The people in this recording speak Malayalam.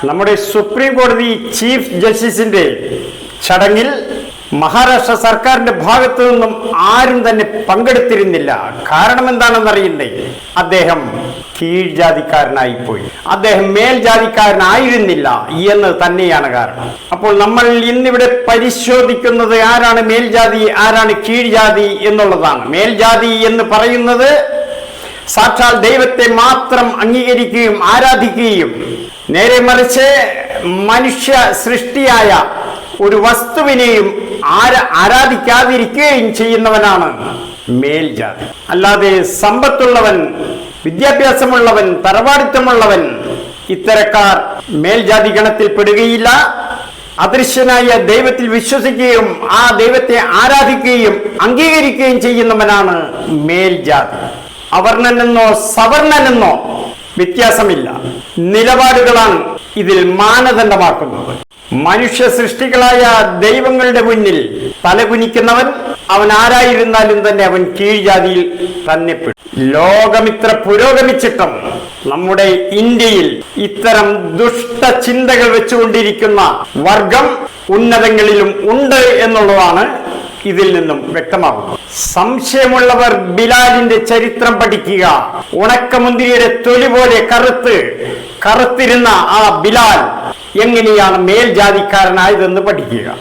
നമ്മുടെ സുപ്രീം കോടതി ചീഫ് ജസ്റ്റിസിന്റെ ചടങ്ങിൽ മഹാരാഷ്ട്ര സർക്കാരിന്റെ ഭാഗത്തു നിന്നും ആരും തന്നെ പങ്കെടുത്തിരുന്നില്ല. കാരണം എന്താണെന്നറിയണ്ടേ? അദ്ദേഹം കീഴ്ജാതിക്കാരനായിപ്പോയി, അദ്ദേഹം മേൽജാതിക്കാരനായിരുന്നില്ല എന്ന് തന്നെയാണ് കാരണം. അപ്പോൾ നമ്മൾ ഇന്നിവിടെ പരിശോധിക്കുന്നത് ആരാണ് മേൽജാതി, ആരാണ് കീഴ്ജാതി എന്നുള്ളതാണ്. മേൽജാതി എന്ന് പറയുന്നത് സാക്ഷാൽ ദൈവത്തെ മാത്രം അംഗീകരിക്കുകയും ആരാധിക്കുകയും നേരെ മറിച്ച് മനുഷ്യ സൃഷ്ടിയായ ഒരു വസ്തുവിനെയും ആരാധിക്കാതിരിക്കുകയും ചെയ്യുന്നവനാണ് മേൽജാതി. അല്ലാതെ സമ്പത്തുള്ളവൻ, വിദ്യാഭ്യാസമുള്ളവൻ, തറവാടിത്തമുള്ളവൻ ഇത്തരക്കാർ മേൽജാതി ഗണത്തിൽ പെടുകയില്ല. അദൃശ്യനായ ദൈവത്തിൽ വിശ്വസിക്കുകയും ആ ദൈവത്തെ ആരാധിക്കുകയും അംഗീകരിക്കുകയും ചെയ്യുന്നവനാണ് മേൽജാതി. അവർണനെന്നോ സവർണനെന്നോ വ്യത്യാസമില്ല. നിലപാടുകളാണ് ഇതിൽ മാനദണ്ഡമാക്കുന്നത്. മനുഷ്യ സൃഷ്ടികളായ ദൈവങ്ങളുടെ മുന്നിൽ തലകുനിക്കുന്നവൻ അവൻ ആരായിരുന്നാലും തന്നെ അവൻ കീഴ്ജാതിയിൽ തന്നെ പെടും. ലോകമിത്ര പുരോഗമിച്ചിട്ടും നമ്മുടെ ഇന്ത്യയിൽ ഇത്തരം ദുഷ്ടചിന്തകൾ വെച്ചുകൊണ്ടിരിക്കുന്ന വർഗം ഉന്നതങ്ങളിലും ഉണ്ട് എന്നുള്ളതാണ് ഇതിൽ നിന്നും വ്യക്തമാകുന്നു. സംശയമുള്ളവർ ബിലാലിന്റെ ചരിത്രം പഠിക്കുക. ഉണക്കമുന്തിരിയുടെ തൊലി പോലെ കറുത്തിരുന്ന ആ ബിലാൽ എങ്ങനെയാണ് മേൽജാതിക്കാരനായതെന്ന് പഠിക്കുക.